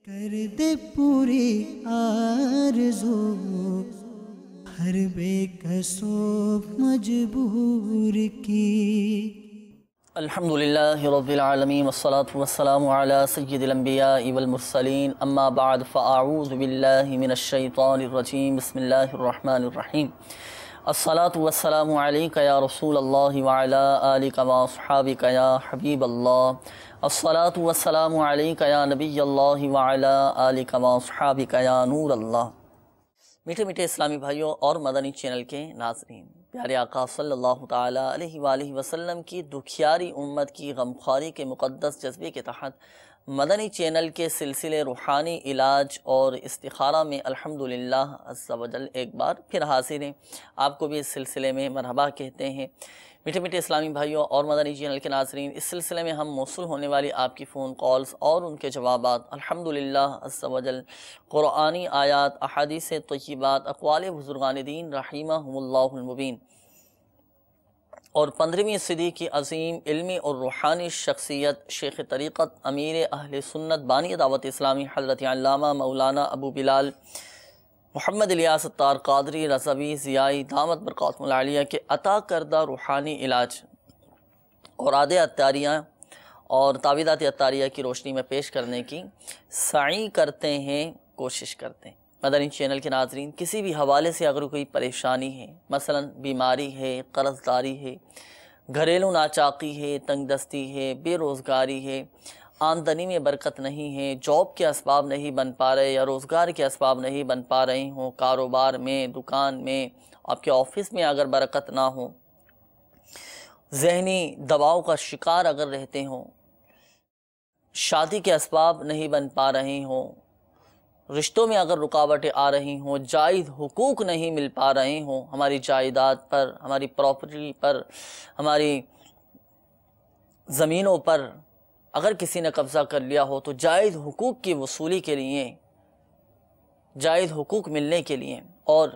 کر دے پوری آرزو ہر بے کسو مجبور کی۔ الحمدللہ رب العالمین والصلاة والسلام علی سید الانبیاء والمرسلین، اما بعد فاعوذ باللہ من الشیطان الرجیم، بسم اللہ الرحمن الرحیم۔ الصلاة والسلام علیک یا رسول اللہ وعلی آلک واصحابک یا حبیب اللہ۔ الصلاة والسلام علیک یا نبی اللہ وعلی آلک واصحابک یا نور اللہ۔ میٹھے میٹھے اسلامی بھائیوں اور مدنی چینل کے ناظرین، پیارے آقا صلی اللہ تعالیٰ علیہ وآلہ وسلم کی دکھیاری امت کی غمخواری کے مقدس جذبے کے تحت مدنی چینل کے سلسلے روحانی علاج اور استخارہ میں الحمدللہ عز و جل ایک بار پھر حاضر ہیں۔ آپ کو بھی اس سلسلے میں مرحبا کہتے ہیں۔ میٹھے میٹھے اسلامی بھائیوں اور مدنی چینل کے ناظرین، اس سلسلے میں ہم موصول ہونے والی آپ کی فون کالز اور ان کے جوابات الحمدللہ عز و جل قرآنی آیات، احادیث طیبات، اقوال بزرگان دین رحمہم اللہ المبین اور 15ویں صدی کی عظیم علمی اور روحانی شخصیت شیخ طریقت امیر اہل سنت بانی دعوت اسلامی حضرت علامہ مولانا ابو بلال محمد الیاس الطار قادری رضوی ضیائی دامت برکاتہم العالیہ کے عطا کردہ روحانی علاج اور عادِ عطاریہ اور تعویذات عطاریہ کی روشنی میں پیش کرنے کی سعی کرتے ہیں، کوشش کرتے ہیں۔ مدنی چینل کے ناظرین، کسی بھی حوالے سے اگر کوئی پریشانی ہے، مثلا بیماری ہے، قرض داری ہے، گھریلو ناچاقی ہے، تنگ دستی ہے، بے روزگاری ہے، آمدنی میں برکت نہیں ہے، جاب کے اسباب نہیں بن پا رہے یا روزگار کے اسباب نہیں بن پا رہے ہوں، کاروبار میں، دکان میں، آپ کے آفس میں اگر برکت نہ ہو، ذہنی دباؤ کا شکار اگر رہتے ہوں، شادی کے اسباب نہیں بن پا رہے ہوں، رشتوں میں اگر رکاوٹیں آ رہی ہوں، جائز حقوق نہیں مل پا رہے ہوں، ہماری جائیداد پر، ہماری پراپرٹی پر، ہماری زمینوں پر اگر کسی نے قبضہ کر لیا ہو تو جائز حقوق کی وصولی کے لیے، جائز حقوق ملنے کے لیے، اور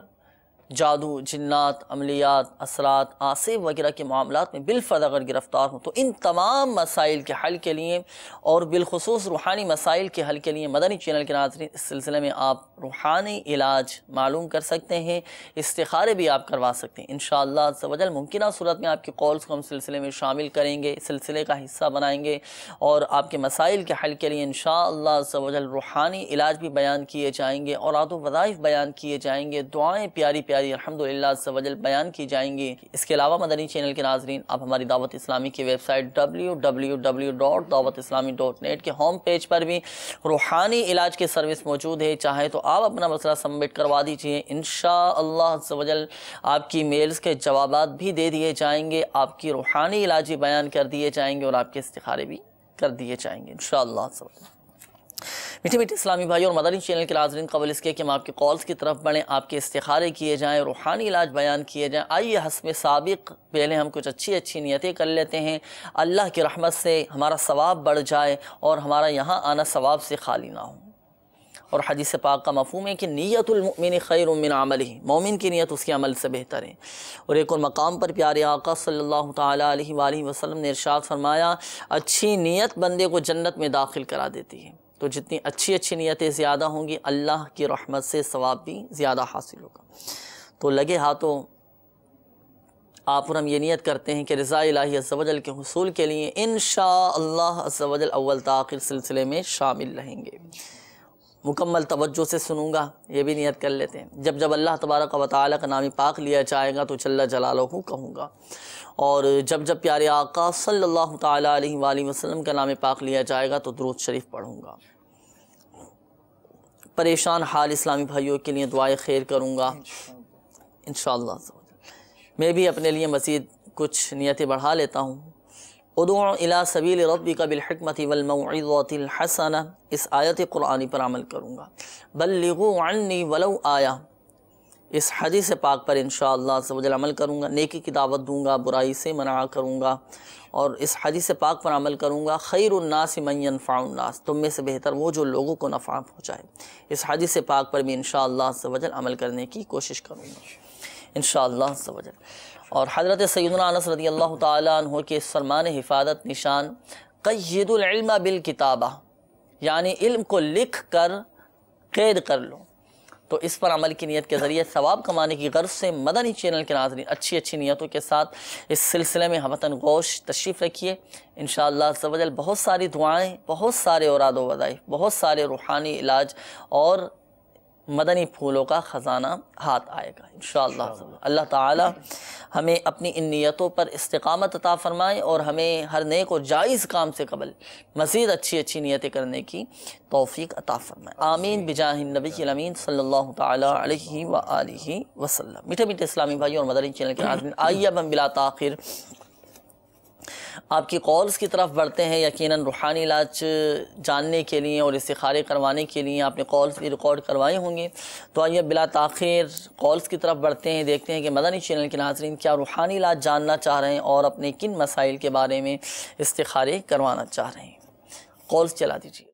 جادو، جنات، عملیات، اثرات، آصف وغیرہ کے معاملات میں بالفرض اگر گرفتار ہوں تو ان تمام مسائل کے حل کے لیے اور بالخصوص روحانی مسائل کے حل کے لیے مدنی چینل کے ناظرین اس سلسلے میں آپ روحانی علاج معلوم کر سکتے ہیں، استخارے بھی آپ کروا سکتے ہیں انشاءاللہ عز و جل۔ ممکنہ صورت میں آپ کی کالز کو ہم سلسلے میں شامل کریں گے، سلسلے کا حصہ بنائیں گے اور آپ کے مسائل کے حل کے لیے انشاءاللہ عز و جل روحانی علاج بھی بیان کیے جائیں گے، اوراد و وظائف بیان کیے جائیں گے، دعائیں پیاری الحمدللہ عز و جل بیان کی جائیں گی۔ اس کے علاوہ مدنی چینل کے ناظرین، آپ ہماری دعوت اسلامی کی ویب سائٹ www.dawatislami.net کے ہوم پیج پر بھی روحانی علاج کی سروس موجود ہے، چاہے تو آپ اپنا مسئلہ سبمٹ کروا دیجئے، انشاءاللہ عز و جل آپ کی میلز کے جوابات بھی دے دیے جائیں گے، آپ کی روحانی علاج بھی بیان کر دیے جائیں گے اور آپ کے استخارے بھی کر دیے جائیں گے انشاءاللہ عز و جل۔ میٹھے میٹھے اسلامی بھائی اور مدنی چینل کے ناظرین، قبل اس کے کہ ہم آپ کے کالز کی طرف بڑھیں، آپ کے استخارے کیے جائیں، روحانی علاج بیان کیے جائیں، آئیے حسب سابق پہلے ہم کچھ اچھی نیتیں کر لیتے ہیں، اللہ کی رحمت سے ہمارا ثواب بڑھ جائے اور ہمارا یہاں آنا ثواب سے خالی نہ ہو۔ اور حدیث پاک کا مفہوم ہے کہ نیت المؤمن خیر من عملہ، مومن کی نیت اس کے عمل سے بہتر ہے۔ اور ایک اور مقام پر پیارے آقا صلی اللہ تعالیٰ علیہ وآلہ وسلم نے ارشاد فرمایا، اچھی نیت بندے کو جنت میں داخل کرا دیتی ہے۔ تو جتنی اچھی نیتیں زیادہ ہوں گی، اللہ کی رحمت سے ثواب بھی زیادہ حاصل ہوگا۔ تو لگے ہاتھوں آپ اور ہم یہ نیت کرتے ہیں کہ رضا الہی عز و جل کے حصول کے لیے انشاءاللہ عز و جل اول تا آخر سلسلے میں شامل رہیں گے۔ مکمل توجہ سے سنوں گا، یہ بھی نیت کر لیتے ہیں۔ جب اللہ تبارک و تعالیٰ کا نام پاک لیا جائے گا تو جل جلالہ کہوں گا، اور جب پیارے آقا صلی اللہ تعالیٰ علیہ وآلہ وسلم کا نام پاک لیا جائے گا تو درود شریف پڑھوں گا۔ پریشان حال اسلامی بھائیوں کے لیے دعائے خیر کروں گا انشاءاللہ۔ میں بھی اپنے لیے مزید کچھ نیتیں بڑھا لیتا ہوں۔ ادعو الی سبیل ربک بالحکمت والموعظۃ الحسنہ، اس آیت قرآنی پر عمل کروں گا۔ بلغوا عنی ولو آیہ، اس حدیث پاک پر انشاءاللہ عز و جل عمل کروں گا، نیکی کی دعوت دوں گا، برائی سے منع کروں گا اور اس حدیث پاک پر عمل کروں گا۔ خیر الناس من ینفع الناس، تم میں سے بہتر وہ جو لوگوں کو نفع پہنچائے۔ اس حدیث پاک پر بھی انشاءاللہ عز و جل عمل کرنے کی کوشش کروں گا انشاءاللہ عز و جل۔ اور حضرت سیدنا انس رضی اللہ تعالیٰ عنہ کے فرمان حفاظت نشان قید العلم بالکتابہ، یعنی علم کو لکھ کر قید کر لو۔ تو اس پر عمل کی نیت کے ذریعے ثواب کمانے کی غرض سے مدنی چینل کے ناظرین اچھی اچھی نیتوں کے ساتھ اس سلسلے میں ہمتن گوش تشریف رکھیے۔ انشاءاللہ عز و جل بہت ساری دعائیں، بہت سارے اوراد و وظائف، بہت سارے روحانی علاج اور مدنی پھولوں کا خزانہ ہاتھ آئے گا انشاءاللہ۔ اللہ تعالی ہمیں اپنی ان نیتوں پر استقامت عطا فرمائے اور ہمیں ہر نیک اور جائز کام سے قبل مزید اچھی اچھی نیتیں کرنے کی توفیق عطا فرمائے، آمین بجاہ النبی الامین صلی اللہ تعالی علیہ وآلہ وسلم۔ میٹھے میٹھے اسلامی بھائیوں اور مدنی چینل کے ناظرین، آئیے اب ہم بلا تاخیر آپ کی کالز کی طرف بڑھتے ہیں۔ یقیناً روحانی علاج جاننے کے لیے اور استخارے کروانے کے لیے آپ نے کالز بھی ریکارڈ کروائے ہوں گے، تو آئیے بلا تاخیر کالز کی طرف بڑھتے ہیں، دیکھتے ہیں کہ مدنی چینل کے ناظرین کیا روحانی علاج جاننا چاہ رہے ہیں اور اپنے کن مسائل کے بارے میں استخارے کروانا چاہ رہے ہیں۔ کالز چلا دیجیے۔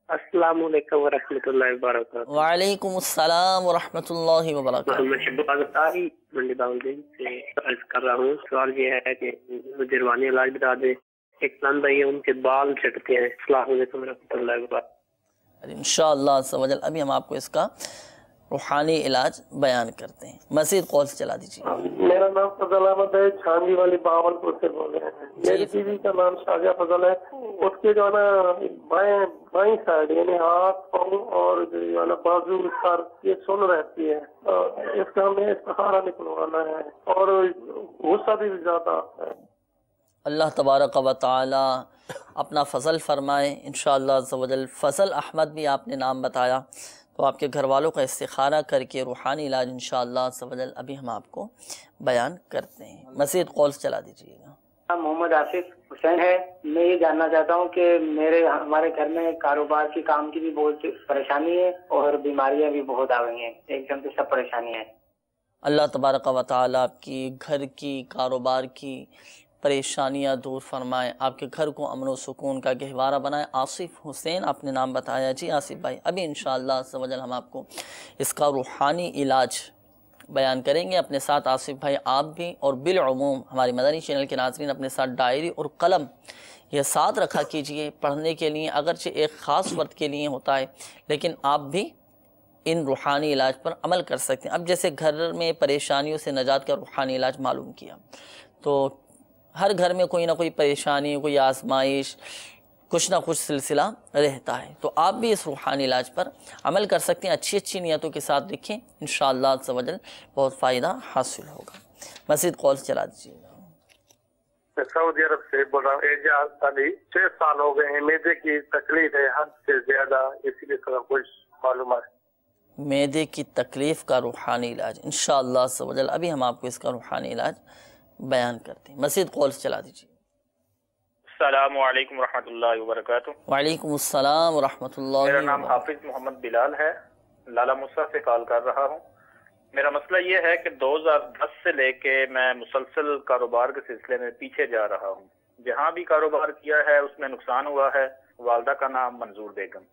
السلام علیکم ورحمۃ اللہ وبرکاتہ۔ وعلیکم السلام ورحمۃ اللہ وبرکاتہ۔ میں شبازاری منڈی داؤدین سے عرض کر رہا ہوں۔ سوال یہ ہے کہ مجھے روحانی علاج بتا دیں۔ ایک نند ہے ان کے بال چھٹتے ہیں۔ السلام علیکم ورحمۃ اللہ وبرکاتہ۔ انشاءاللہ عز و جل ابھی ہم آپ کو اس کا روحانی علاج بیان کرتے ہیں۔ مزید کالز چلا دیجیے۔ میرا نام فضل احمد ہے، چھانگی والی باولپور سے بول رہے ہیں۔ میری بیوی کا نام شاجہ فضل ہے۔ اس کے جو ہے نا بائیں سائڈ یعنی ہاتھ پاؤں اور جو ہے نا بازو سر یہ سن رہتی ہے۔ اس کا ہمیں استخارہ نکلوانا ہے اور غصہ بھی زیادہ آتا ہے۔ اللہ تبارک و تعالی اپنا فضل فرمائے انشاءاللہ عز و جل۔ فضل احمد بھی آپ نے نام بتایا، تو آپ کے گھر والوں کا استخارہ کر کے روحانی علاج انشاءاللہ عز و جل ابھی ہم آپ کو بیان کرتے ہیں۔ مزید کالز چلا دیجیے گا۔ محمد آصف حسین ہے۔ میں یہ جاننا چاہتا ہوں کہ ہمارے گھر میں کاروبار کی کام کی بھی بہت پریشانی ہے اور بیماریاں بھی بہت آ گئی ہیں، ایک دم سے سب پریشانیاں ہیں۔ اللہ تبارک و تعالی آپ کی گھر کی کاروبار کی پریشانیاں دور فرمائے، آپ کے گھر کو امن و سکون کا گہوارہ بنائے۔ آصف حسین آپ نے نام بتایا، جی آصف بھائی ابھی انشاءاللہ عز و جل ہم آپ کو اس کا روحانی علاج بیان کریں گے۔ اپنے ساتھ آصف بھائی آپ بھی اور بالعموم ہماری مدنی چینل کے ناظرین اپنے ساتھ ڈائری اور قلم یہ ساتھ رکھا کیجئے پڑھنے کے لیے، اگرچہ ایک خاص وقت کے لیے ہوتا ہے لیکن آپ بھی ان روحانی علاج پر عمل کر سکتے ہیں۔ اب جیسے گھر میں پریشانیوں سے نجات کا روحانی علاج معلوم کیا، تو ہر گھر میں کوئی نہ کوئی پریشانی، کوئی آزمائش، کچھ نہ کچھ سلسلہ رہتا ہے، تو آپ بھی اس روحانی علاج پر عمل کر سکتے ہیں۔ اچھی اچھی نیتوں کے ساتھ لکھیں، انشاءاللہ عز و جل بہت فائدہ حاصل ہوگا۔ مزید کالز چلا دیجیے گا۔ سعودی عرب سے بول رہا ہوں، اعجاز علی۔ 6 سال ہو گئے ہیں، معدے کی تکلیف ہے حد سے زیادہ، اسی لیے تھوڑا کچھ معلومات۔ معدے کی تکلیف کا روحانی علاج انشاءاللہ عز و جل ابھی ہم آپ کو اس کا روحانی علاج بیان کرتے ہیں۔ مزید کالز چلا دیجیے۔ السلام علیکم ورحمۃ اللہ وبرکاتہ۔ وعلیکم السلام ورحمۃ اللہ میرا نام وبرکاتہ۔ حافظ محمد بلال ہے، لالا موسیٰ سے کال کر رہا ہوں۔ میرا مسئلہ یہ ہے کہ 2010 سے لے کے میں مسلسل کاروبار کے سلسلے میں پیچھے جا رہا ہوں۔ جہاں بھی کاروبار کیا ہے اس میں نقصان ہوا ہے۔ والدہ کا نام منظور بیگم۔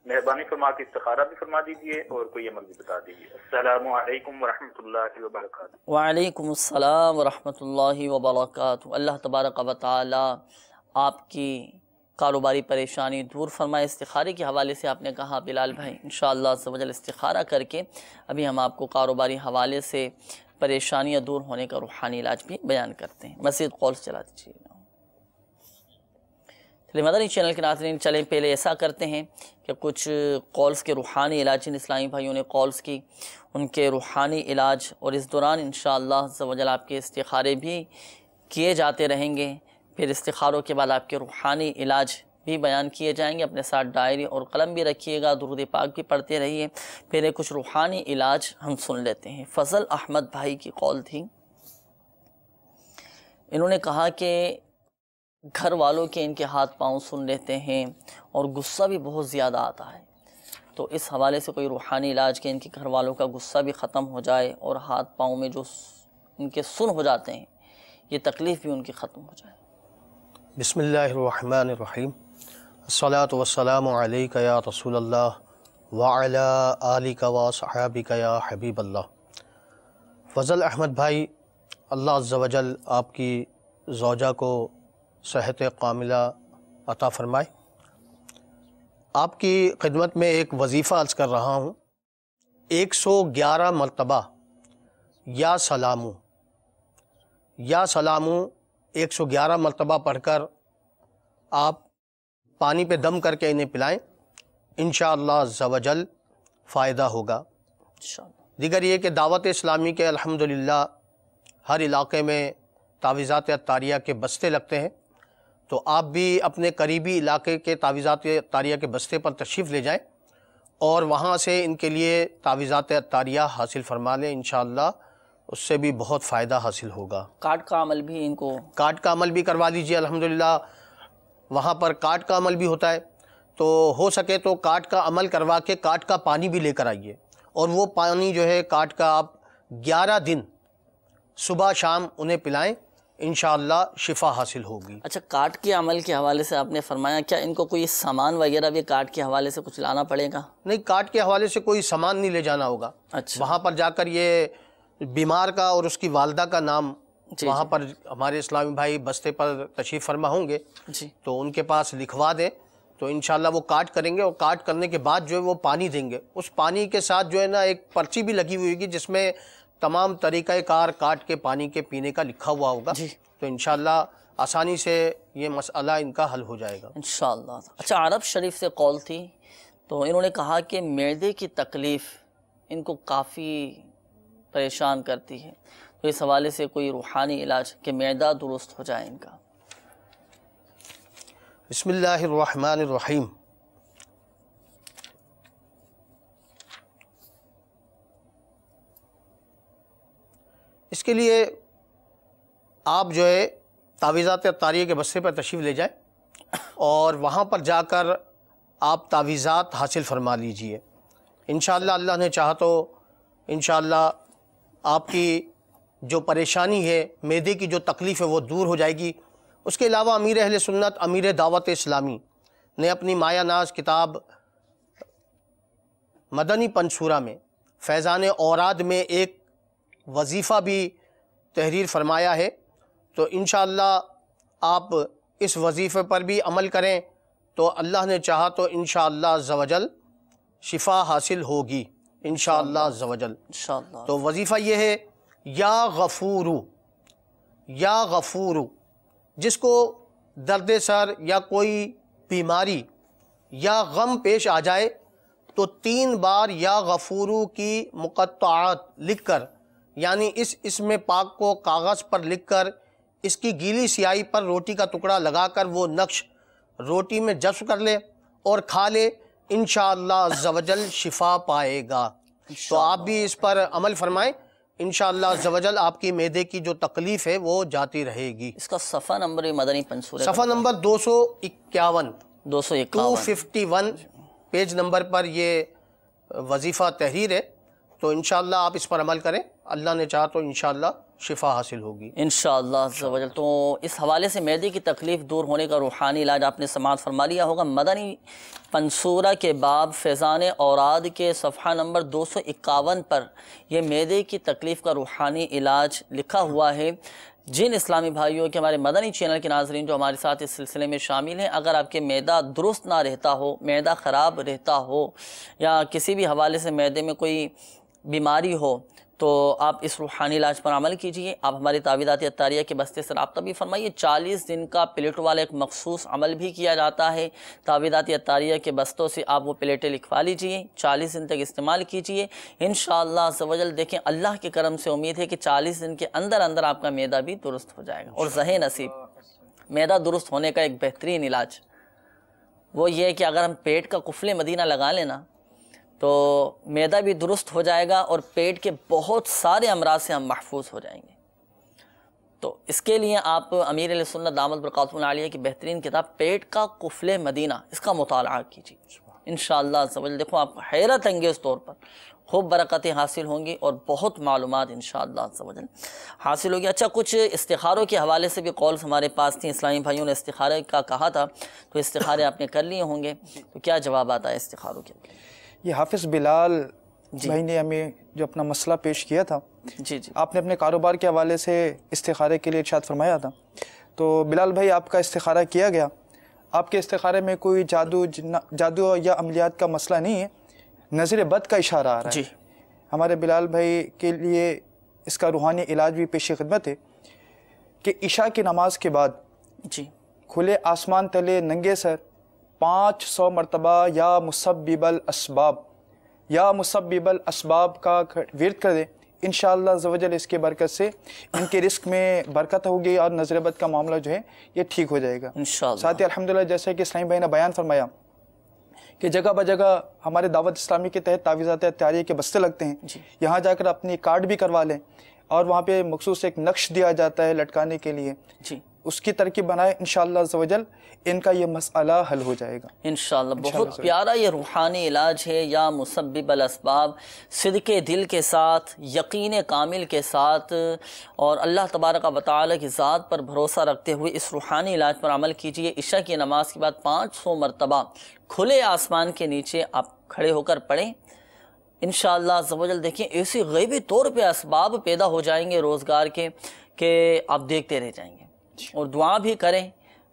مہربانی فرما کے استخارہ بھی فرما دیجئے اور کوئی عمل بھی بتا دیجئے۔ السلام علیکم ورحمۃ اللہ وبرکاتہ۔ وعلیکم السلام ورحمۃ اللہ وبرکاتہ۔ اللہ تبارک و تعالی آپ کی کاروباری پریشانی دور فرمائے۔ استخارے کے حوالے سے آپ نے کہا بلال بھائی، انشاءاللہ عز و جل استخارہ کر کے ابھی ہم آپ کو کاروباری حوالے سے پریشانیاں دور ہونے کا روحانی علاج بھی بیان کرتے ہیں۔ مزید کالز چلا دیجیے گا۔ چلے مدنی چینل کے ناظرین، چلیں پہلے ایسا کرتے ہیں کہ کچھ کالز کے روحانی علاج جن اسلامی بھائیوں نے کالز کی ان کے روحانی علاج، اور اس دوران انشاءاللہ عز و جل آپ کے استخارے بھی کیے جاتے رہیں گے۔ پھر استخاروں کے بعد آپ کے روحانی علاج بھی بیان کیے جائیں گے۔ اپنے ساتھ ڈائری اور قلم بھی رکھیے گا، درود پاک بھی پڑھتے رہیے۔ پھر کچھ روحانی علاج ہم سن لیتے ہیں۔ فضل احمد بھائی کی کال تھی، انہوں نے کہا کہ گھر والوں کے ان کے ہاتھ پاؤں سن لیتے ہیں اور غصہ بھی بہت زیادہ آتا ہے، تو اس حوالے سے کوئی روحانی علاج کہ ان کے گھر والوں کا غصہ بھی ختم ہو جائے اور ہاتھ پاؤں میں جو ان کے سن ہو جاتے ہیں یہ تکلیف بھی ان کی ختم ہو جائے۔ بسم اللہ الرحمن الرحیم۔ الصلاۃ والسلام علیک یا رسول اللہ وعلی آلک و صحابک یا حبیب اللہ۔ فضل احمد بھائی، اللہ عز و جل آپ کی زوجہ کو صحت کاملہ عطا فرمائے۔ آپ کی خدمت میں ایک وظیفہ عرض کر رہا ہوں. 111 مرتبہ یا سلامو 111 مرتبہ پڑھ کر آپ پانی پہ دم کر کے انہیں پلائیں، انشاءاللہ عز و جل فائدہ ہوگا. دیگر یہ کہ دعوت اسلامی کے الحمدللہ ہر علاقے میں تعویذات عطاریہ کے بستے لگتے ہیں، تو آپ بھی اپنے قریبی علاقے کے تعویذات عطاریہ کے بستے پر تشریف لے جائیں اور وہاں سے ان کے لیے تعویذات عطاریہ حاصل فرما لیں. انشاءاللہ اس سے بھی بہت فائدہ حاصل ہوگا. کارڈ کا عمل بھی ان کو کارڈ کا عمل بھی کروا دیجئے. الحمدللہ وہاں پر کارڈ کا عمل بھی ہوتا ہے، تو ہو سکے تو کارڈ کا عمل کروا کے کارڈ کا پانی بھی لے کر آئیے، اور وہ پانی جو ہے کارڈ کا آپ 11 دن صبح شام انہیں پلائیں، انشاءاللہ شفا حاصل ہوگی. اچھا، کارڈ کے عمل کے حوالے سے آپ نے فرمایا، کیا ان کو کوئی سامان وغیرہ بھی کارڈ کے حوالے سے کچھ لانا پڑے گا؟ نہیں، کارڈ کے حوالے سے کوئی سامان نہیں لے جانا ہوگا. اچھا، وہاں پر جا کر یہ بیمار کا اور اس کی والدہ کا نام وہاں پر ہمارے اسلامی بھائی بستے پر تشریف فرما ہوں گے، تو ان کے پاس لکھوا دیں، تو انشاءاللہ وہ کارڈ کریں گے، اور کارڈ کرنے کے بعد جو ہے وہ پانی دیں گے. اس پانی کے ساتھ جو ہے نا ایک پرچی بھی لگی ہوئی ہوگی جس میں تمام طریقہ کار کارڈ کے پانی کے پینے کا لکھا ہوا ہوگا، تو انشاءاللہ آسانی سے یہ مسئلہ ان کا حل ہو جائے گا انشاءاللہ. اچھا، عرب شریف سے قول تھی، تو انہوں نے کہا کہ معدے کی تکلیف ان کو کافی پریشان کرتی ہے، تو اس حوالے سے کوئی روحانی علاج کہ معدہ درست ہو جائے ان کا. بسم اللہ الرحمن الرحیم. اس کے لیے آپ جو ہے تعویذات عطاریہ کے بستے پر تشریف لے جائیں اور وہاں پر جا کر آپ تعویذات حاصل فرما لیجئے. انشاءاللہ اللہ نے چاہا تو انشاءاللہ آپ کی جو پریشانی ہے، معدے کی جو تکلیف ہے، وہ دور ہو جائے گی. اس کے علاوہ امیر اہل سنت، امیر دعوت اسلامی نے اپنی مایہ ناز کتاب مدنی پنصورہ میں فیضان اوراد میں ایک وظیفہ بھی تحریر فرمایا ہے، تو انشاءاللہ آپ اس وظیفے پر بھی عمل کریں تو اللہ نے چاہا تو انشاءاللہ عز و جل شفا حاصل ہوگی انشاءاللہ عز و جل. تو وظیفہ یہ ہے، یا غفورو، یا غفورو. جس کو درد سر یا کوئی بیماری یا غم پیش آ جائے تو 3 بار یا غفورو کی مقطعات لکھ کر، یعنی اس اسم پاک کو کاغذ پر لکھ کر اس کی گیلی سیاہی پر روٹی کا ٹکڑا لگا کر وہ نقش روٹی میں جذب کر لے اور کھا لے، انشاءاللہ عز و جل شفا پائے گا. تو آپ بھی اس پر عمل فرمائیں، انشاءاللہ عز و جل آپ کی معدے کی جو تکلیف ہے وہ جاتی رہے گی. اس کا صفحہ نمبر مدنی پنصورہ، صفحہ نمبر 251 پیج نمبر پر یہ وظیفہ تحریر ہے. تو انشاءاللہ آپ اس پر عمل کریں، اللہ نے چاہا تو انشاءاللہ شفا حاصل ہوگی انشاءاللہ عز و جل. تو اس حوالے سے معدے کی تکلیف دور ہونے کا روحانی علاج آپ نے سماعت فرما لیا ہوگا. مدنی پنصورہ کے باب فیضان اوراد کے صفحہ نمبر 251 پر یہ معدے کی تکلیف کا روحانی علاج لکھا ہوا ہے. جن اسلامی بھائیوں کے ہمارے مدنی چینل کے ناظرین جو ہمارے ساتھ اس سلسلے میں شامل ہیں، اگر آپ کے معدہ درست نہ رہتا ہو، معدہ خراب رہتا ہو، یا کسی بھی حوالے سے معدے میں کوئی بیماری ہو، تو آپ اس روحانی علاج پر عمل کیجئے. آپ ہماری تعویذات عطاریہ کے بستے سے رابطہ بھی فرمائیے. 40 دن کا پلیٹوں والا ایک مخصوص عمل بھی کیا جاتا ہے. تعویذات عطاریہ کے بستوں سے آپ وہ پلیٹیں لکھوا لیجئے، 40 دن تک استعمال کیجئے. انشاءاللہ عز و جل دیکھیں، اللہ کے کرم سے امید ہے کہ 40 دن کے اندر اندر آپ کا معدہ بھی درست ہو جائے گا. اور ذہن نصیب، معدہ درست ہونے کا ایک بہترین علاج وہ یہ ہے کہ اگر ہم پیٹ کا قفل مدینہ لگا لینا تو معدہ بھی درست ہو جائے گا اور پیٹ کے بہت سارے امراض سے ہم محفوظ ہو جائیں گے. تو اس کے لیے آپ امیر علیہ سنت دامت برکاتہ العالیہ کی بہترین کتاب پیٹ کا قفل مدینہ، اس کا مطالعہ کیجیے. انشاءاللہ عز و جل دیکھو آپ حیرت انگیز طور پر خوب برکتیں حاصل ہوں گی اور بہت معلومات انشاءاللہ عز و جل حاصل ہوگی. اچھا، کچھ استخاروں کے حوالے سے بھی قولز ہمارے پاس تھیں. اسلامی بھائیوں نے استخارے کا کہا تھا، تو استخارے آپ نے کر لیے ہوں گے، تو کیا جوابات آئے استخاروں کے؟ یہ حافظ بلال بھائی نے ہمیں جو اپنا مسئلہ پیش کیا تھا، آپ نے اپنے کاروبار کے حوالے سے استخارے کے لیے ارشاد فرمایا تھا. تو بلال بھائی، آپ کا استخارہ کیا گیا، آپ کے استخارے میں کوئی جادو یا عملیات کا مسئلہ نہیں ہے، نظر بد کا اشارہ آ رہا ہے. ہمارے بلال بھائی کے لیے اس کا روحانی علاج بھی پیش خدمت ہے کہ عشاء کی نماز کے بعد کھلے آسمان تلے ننگے سر 500 مرتبہ یا مسبب الاسباب کا ورد کر دیں. انشاءاللہ عز و جل اس کے برکت سے ان کے رزق میں برکت ہوگی اور نظر بد کا معاملہ جو ہے یہ ٹھیک ہو جائے گا انشاءاللہ. ساتھ ہی الحمدللہ جیسے کہ اسلامی بھائی نے بیان فرمایا کہ جگہ بجگہ ہمارے دعوت اسلامی کے تحت تعویذات اختیاریہ کے بستے لگتے ہیں. یہاں جا کر اپنی کارڈ بھی کروا لیں اور وہاں پہ مخصوص ایک نقش دیا جاتا ہے لٹکانے کے لیے. اس کی ترکیب بنائے انشاءاللہ عز و جل ان کا یہ مسئلہ حل ہو جائے گا انشاءاللہ. بہت پیارا یہ روحانی علاج ہے، یا مسبب الاسباب، صدق دل کے ساتھ، یقین کامل کے ساتھ اور اللہ تبارک و تعالی کی ذات پر بھروسہ رکھتے ہوئے اس روحانی علاج پر عمل کیجئے. عشاء کی نماز کے بعد 500 مرتبہ کھلے آسمان کے نیچے آپ کھڑے ہو کر پڑھیں انشاءاللہ عز و جل. دیکھیں ایسی غیبی طور پہ اسباب پیدا ہو جائیں گے روزگار کے کہ آپ دیکھتے رہ جائیں گے. اور دعا بھی کریں.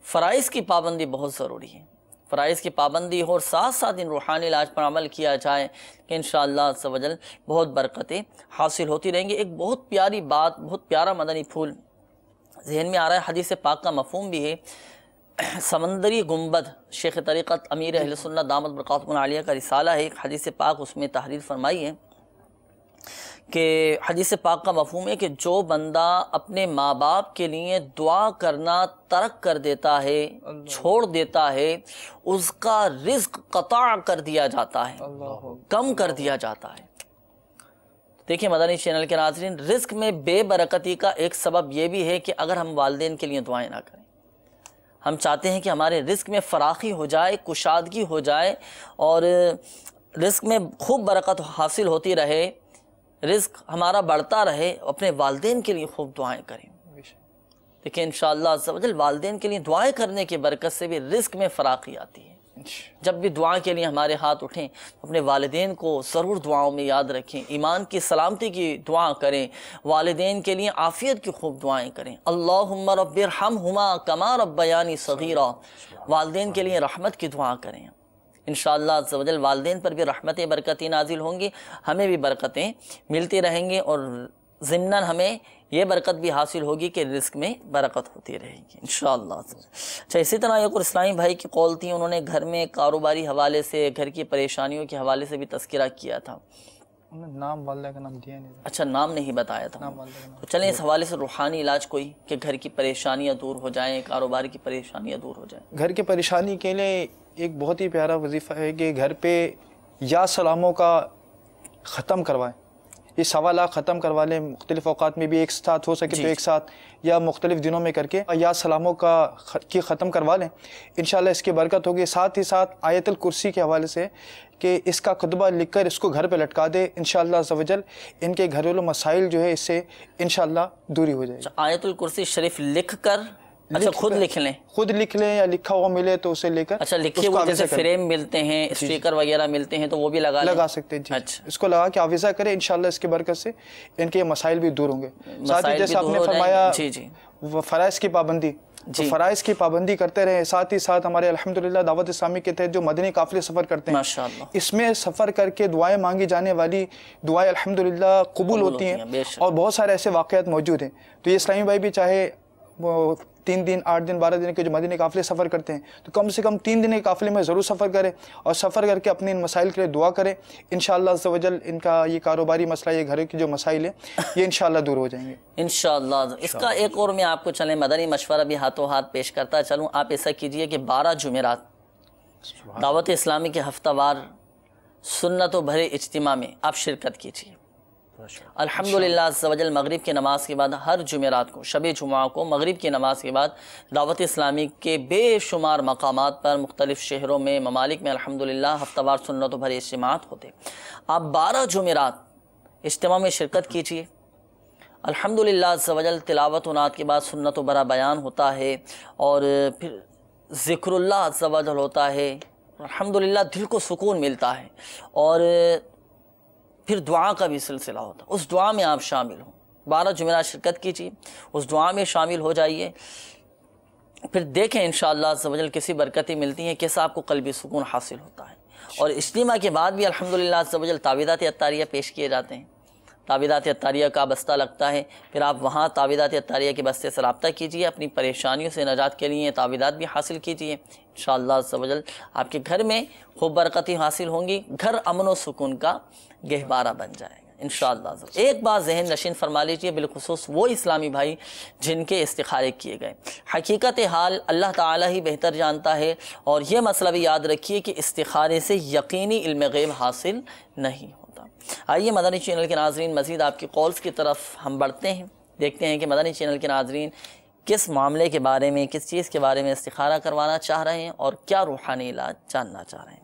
فرائض کی پابندی بہت ضروری ہے، فرائض کی پابندی ہو اور ساتھ ساتھ ان روحانی علاج پر عمل کیا جائے کہ انشاءاللہ عز و جل بہت برکتیں حاصل ہوتی رہیں گی. ایک بہت پیاری بات، بہت پیارا مدنی پھول ذہن میں آ رہا ہے، حدیث پاک کا مفہوم بھی ہے. سمندری گنبد شیخ طریقت امیر اہل سنت دامت برکاتہم العالیہ کا رسالہ ہے، ایک حدیث پاک اس میں تحریر فرمائی ہے کہ حدیث پاک کا مفہوم ہے کہ جو بندہ اپنے ماں باپ کے لیے دعا کرنا ترک کر دیتا ہے، چھوڑ دیتا ہے، اس کا رزق قطع کر دیا جاتا ہے، کم کر دیا جاتا ہے. دیکھیں مدنی چینل کے ناظرین، رزق میں بے برکتی کا ایک سبب یہ بھی ہے کہ اگر ہم والدین کے لیے دعائیں نہ کریں. ہم چاہتے ہیں کہ ہمارے رزق میں فراخی ہو جائے، کشادگی ہو جائے اور رزق میں خوب برکت حاصل ہوتی رہے، رزق ہمارا بڑھتا رہے. اپنے والدین کے لیے خوب دعائیں کریں. دیکھیں انشاءاللہ عز و جل والدین کے لیے دعائیں کرنے کی برکت سے بھی رزق میں فراخی آتی ہے. جب بھی دعا کے لیے ہمارے ہاتھ اٹھیں اپنے والدین کو ضرور دعاؤں میں یاد رکھیں، ایمان کی سلامتی کی دعا کریں، والدین کے لیے عافیت کی خوب دعائیں کریں. اللہم رب ارحمہما کما ربیانی صغیرا، والدین کے لیے رحمت کی دعا کریں. انشاءاللہ عز و جل والدین پر بھی رحمتیں برکتیں نازل ہوں گی، ہمیں بھی برکتیں ملتی رہیں گی اور ضمناً ہمیں یہ برکت بھی حاصل ہوگی کہ رزق میں برکت ہوتی رہے گی انشاءاللہ. اچھا اسی طرح ایک اور اسلامی بھائی کی قول تھی، انہوں نے گھر میں کاروباری حوالے سے، گھر کی پریشانیوں کے حوالے سے بھی تذکرہ کیا تھا. نام والدہ کا نام دیا نہیں. اچھا نام نہیں بتایا تھا. تو چلیں اس حوالے سے روحانی علاج کوئی کہ گھر کی پریشانیاں دور ہو جائیں، کاروبار کی پریشانیاں دور ہو جائیں. گھر کی پریشانی کے لیے ایک بہت ہی پیارا وظیفہ ہے کہ گھر پہ یا سلاموں کا ختم کروائیں. یہ 1.25 لاکھ ختم کروا لیں، مختلف اوقات میں بھی ایک ساتھ ہو سکے تو ایک ساتھ یا مختلف دنوں میں کر کے یا سلاموں کی ختم کروا لیں. انشاءاللہ اس کی برکت ہوگی. ساتھ ہی ساتھ آیت الکرسی کے حوالے سے کہ اس کا خطبہ لکھ کر اس کو گھر پہ لٹکا دے، انشاءاللہ عز و جل ان کے گھریلو مسائل جو ہے اس سے انشاءاللہ دوری ہو جائے. آیت الکرسی شریف لکھ کر، اچھا خود لکھ لیں، خود لکھ لیں یا لکھا ہوا ملے تو اسے لے کر، اچھا لکھے ہوئے جیسے فریم ملتے ہیں، اسٹیکر وغیرہ ملتے ہیں تو وہ بھی لگا سکتے ہیں. اس کو لگا کے حافظہ کریں، انشاءاللہ اس کی برکت سے ان کے مسائل بھی دور ہوں گے. ساتھ ہی جیسے آپ نے فرمایا فرائض کی پابندی، تو فرائض کی پابندی کرتے رہے. ساتھ ہی ساتھ ہمارے الحمدللہ دعوت اسلامی کے تحت جو مدنی قافلے سفر کرتے ہیں، اس میں سفر کر کے دعائیں مانگی جانے والی دعائیں الحمدللہ قبول ہوتی ہیں اور بہت سارے ایسے واقعات موجود ہیں. تو یہ اسلامی بھائی بھی چاہے وہ 3 دن 8 دن 12 دن کے جو مدنی قافلے سفر کرتے ہیں تو کم سے کم 3 دن کے قافلے میں ضرور سفر کریں اور سفر کر کے اپنے ان مسائل کے لیے دعا کریں. انشاءاللہ عز و جل ان کا یہ کاروباری مسئلہ، یہ گھر کے جو مسائل ہیں یہ انشاءاللہ دور ہو جائیں گے انشاءاللہ. اس کا ایک اور میں آپ کو چلیں مدنی مشورہ بھی ہاتھوں ہاتھ پیش کرتا چلوں. آپ ایسا کیجئے کہ 12 جمعرات دعوت اسلامی کے ہفتہ وار سنتوں بھرے اجتماع میں آپ شرکت کیجئے. الحمدللہ عز و جل مغرب کی نماز کے بعد ہر جمعرات کو، شب جمعہ کو مغرب کی نماز کے بعد دعوت اسلامی کے بے شمار مقامات پر مختلف شہروں میں، ممالک میں الحمدللہ ہفتہ وار سنتوں بھرے اجتماعات ہوتے. آپ 12 جمعرات اجتماع میں شرکت کیجئے. الحمدللہ عز و جل تلاوت و نعت کے بعد سنتوں بھرا بیان ہوتا ہے اور پھر ذکر اللہ عز و جل ہوتا ہے. الحمدللہ دل کو سکون ملتا ہے اور پھر دعا کا بھی سلسلہ ہوتا ہے. اس دعا میں آپ شامل ہوں. 12 جمعرات شرکت کیجیے، اس دعا میں شامل ہو جائیے. پھر دیکھیں انشاءاللہ عز و جل کسی برکتیں ملتی ہیں، کیسا آپ کو قلبی سکون حاصل ہوتا ہے۔ اور اجتماع کے بعد بھی الحمدللہ عز و جل تعویذات عطاریہ پیش کیے جاتے ہیں، تعویذات عطاریہ کا بستہ لگتا ہے، پھر آپ وہاں تعویذات عطاریہ کے بستے سے رابطہ کیجئے، اپنی پریشانیوں سے نجات کے لیے تعویذات بھی حاصل کیجئے، انشاءاللہ عز و جل آپ کے گھر میں خوب برکتیں حاصل ہوں گی، گھر امن و سکون کا گہوارہ بن جائے گا انشاءاللہ۔ ایک بات ذہن نشین فرما لیجئے، بالخصوص وہ اسلامی بھائی جن کے استخارے کیے گئے، حقیقت حال اللہ تعالیٰ ہی بہتر جانتا ہے، اور یہ مسئلہ بھی یاد رکھیے کہ استخارے سے یقینی علم غیب حاصل نہیں ہوتا۔ آئیے مدنی چینل کے ناظرین مزید آپ کی کالز کی طرف ہم بڑھتے ہیں، دیکھتے ہیں کہ مدنی چینل کے ناظرین کس معاملے کے بارے میں، کس چیز کے بارے میں استخارہ کروانا چاہ رہے ہیں اور کیا روحانی علاج جاننا چاہ رہے ہیں۔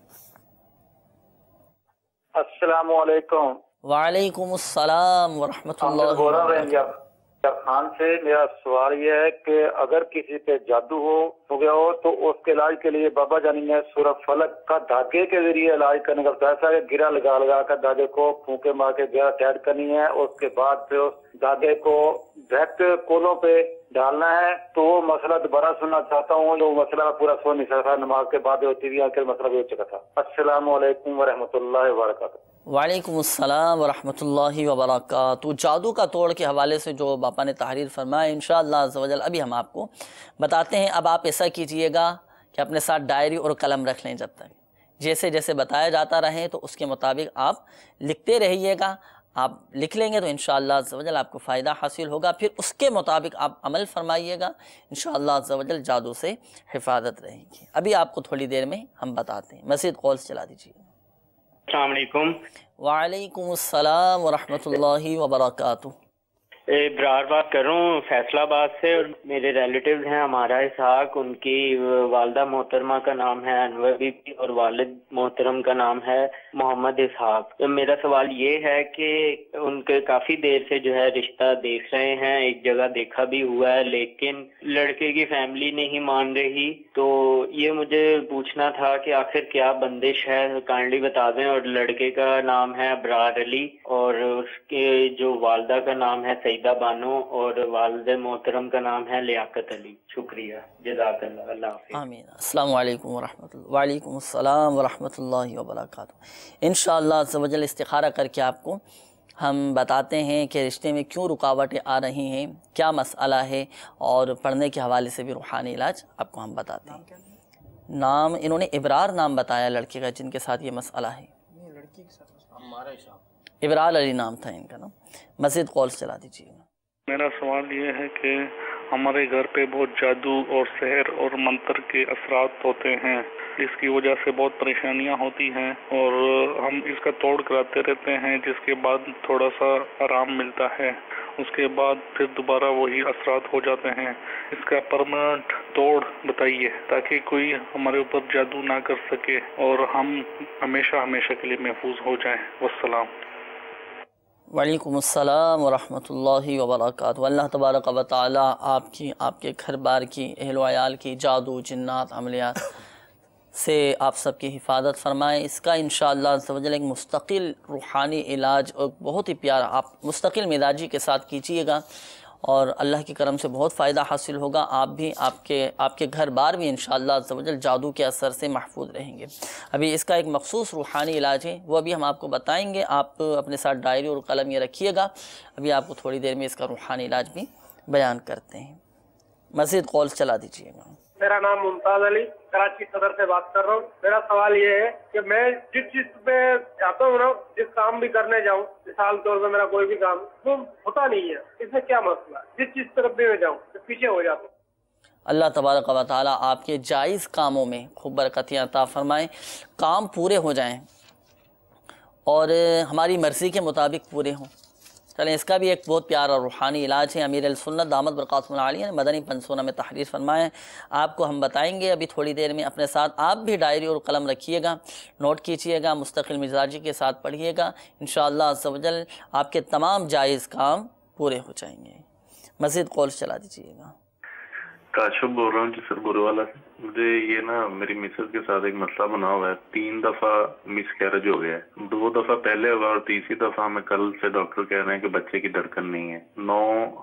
السلام علیکم۔ وعلیکم السلام ورحمۃ اللہ وبرکاتہ۔ خان سے میرا سوال یہ ہے کہ اگر کسی پہ جادو ہو گیا ہو تو اس کے علاج کے لیے بابا جانی نے سورہ فلق کا دھاگے کے ذریعے علاج کرنے کا بتایا تھا کہ گرا لگا کر دھاگے کو پھونکے مار کے گرا ٹائٹ کرنی ہے، اس کے بعد پھر اس دھاگے کو ڈائریکٹ کولوں پہ ڈالنا ہے۔ تو وہ مسئلہ دوبارہ سننا چاہتا ہوں، جو مسئلہ پورا سن نہیں سکتا، نماز کے بعد ہوتی ہوئی آخر مسئلہ بھی ہو چکا تھا۔ السلام علیکم ورحمۃ اللہ وبرکاتہ۔ وعلیکم السلام ورحمۃ اللہ وبرکاتہ۔ جادو کا توڑ کے حوالے سے جو باپا نے تحریر فرمایا انشاءاللہ عز و جل ابھی ہم آپ کو بتاتے ہیں۔ اب آپ ایسا کیجئے گا کہ اپنے ساتھ ڈائری اور قلم رکھ لیں، جب تک جیسے جیسے بتایا جاتا رہے تو اس کے مطابق آپ لکھتے رہیے گا۔ آپ لکھ لیں گے تو انشاءاللہ عز و جل آپ کو فائدہ حاصل ہوگا، پھر اس کے مطابق آپ عمل فرمائیے گا، انشاءاللہ عز و جل جادو سے حفاظت رہے گی۔ ابھی آپ کو تھوڑی دیر میں ہم بتاتے ہیں، مزید کالز چلا دیجیے۔ السلام علیکم۔ وعلیکم السلام ورحمۃ اللہ وبرکاتہ۔ برار بات کر رہا ہوں فیصلہ آباد سے، اور میرے ریلیٹیوز ہیں ہمارا اسحاق، ان کی والدہ محترمہ کا نام ہے انور بی بی اور والد محترم کا نام ہے محمد اسحاق۔ میرا سوال یہ ہے کہ ان کے کافی دیر سے جو ہے رشتہ دیکھ رہے ہیں، ایک جگہ دیکھا بھی ہوا ہے، لیکن لڑکے کی فیملی نہیں مان رہی، تو یہ مجھے پوچھنا تھا کہ آخر کیا بندش ہے، کائنڈلی بتا دیں۔ اور لڑکے کا نام ہے ابرار علی اور اس کے جو والدہ کا نام ہے سیدہ بانو اور والد محترم کا نام ہے لیاقت علی۔ شکریہ، جزاک اللہ، اللہ حافظ۔ آمین۔ السلام علیکم ورحمۃ اللہ۔ وعلیکم السلام ورحمۃ اللہ وبرکاتہ۔ انشاءاللہ عز و جل استخارہ کر کے آپ کو ہم بتاتے ہیں کہ رشتے میں کیوں رکاوٹیں آ رہی ہیں، کیا مسئلہ ہے، اور پڑھنے کے حوالے سے بھی روحانی علاج آپ کو ہم بتاتے ہیں۔ نام انہوں نے ابرار نام بتایا لڑکے کا جن کے ساتھ یہ مسئلہ ہے، ابرار علی نام تھا ان کا نام۔ مزید کالز چلا دیجیے۔ میرا سوال یہ ہے کہ ہمارے گھر پہ بہت جادو اور سحر اور منتر کے اثرات ہوتے ہیں، جس کی وجہ سے بہت پریشانیاں ہوتی ہیں، اور ہم اس کا توڑ کراتے رہتے ہیں، جس کے بعد تھوڑا سا آرام ملتا ہے، اس کے بعد پھر دوبارہ وہی اثرات ہو جاتے ہیں۔ اس کا پرماننٹ توڑ بتائیے تاکہ کوئی ہمارے اوپر جادو نہ کر سکے اور ہم ہمیشہ کے لیے محفوظ ہو جائیں۔ والسلام۔ وعلیکم السلام ورحمۃ اللہ وبرکاتہ۔ اللہ تبارک و تعالی آپ کی، آپ کے گھر بار کی، اہل و عیال کی جادو، جنات، عملیات سے آپ سب کی حفاظت فرمائے۔ اس کا انشاءاللہ عز و جل ایک مستقل روحانی علاج اور بہت ہی پیارا آپ مستقل مزاجی کے ساتھ کیجئے گا، اور اللہ کے کرم سے بہت فائدہ حاصل ہوگا۔ آپ بھی، آپ کے گھر بار بھی انشاءاللہ عز و جل جادو کے اثر سے محفوظ رہیں گے۔ ابھی اس کا ایک مخصوص روحانی علاج ہے، وہ ابھی ہم آپ کو بتائیں گے۔ آپ اپنے ساتھ ڈائری اور قلم یہ رکھیے گا، ابھی آپ کو تھوڑی دیر میں اس کا روحانی علاج بھی بیان کرتے ہیں۔ مزید کالز چلا دیجیے گا۔ میرا نام ممتاز علی، کراچی صدر سے بات کر رہا ہوں۔ میرا سوال یہ ہے کہ میں جس چیز پہ چاہتا ہوں نا، جس کام بھی کرنے جاؤں، مثال طور پہ میرا کوئی بھی کام وہ ہوتا نہیں ہے، اس میں کیا مسئلہ ہے؟ جس چیز طرف بھی میں جاؤں تو پیچھے ہو جاتا ہوں۔ اللہ تبارک و تعالی آپ کے جائز کاموں میں خوب برکتیں عطا فرمائیں، کام پورے ہو جائیں اور ہماری مرضی کے مطابق پورے ہوں۔ چلیں، اس کا بھی ایک بہت پیارا روحانی علاج ہے۔ امیر السنت دامت برکاتہم العالیہ نے مدنی پنسونہ میں تحریر فرمایا ہے، آپ کو ہم بتائیں گے ابھی تھوڑی دیر میں۔ اپنے ساتھ آپ بھی ڈائری اور قلم رکھیے گا، نوٹ کیجیے گا، مستقل مزاجی کے ساتھ پڑھیے گا، انشاءاللہ عز و جل آپ کے تمام جائز کام پورے ہو جائیں گے۔ مزید کالز چلا دیجیے گا۔ کاشف بول رہا ہوں جی سر، گرو والا سے۔ مجھے یہ نا میری مسز کے ساتھ ایک مسئلہ بنا ہوا ہے، 3 دفعہ مس کیرج ہو گیا ہے، 2 دفعہ پہلے ہوا اور تیسری دفعہ ہمیں کل سے ڈاکٹر کہہ رہے ہیں کہ بچے کی دھڑکن نہیں ہے۔ 9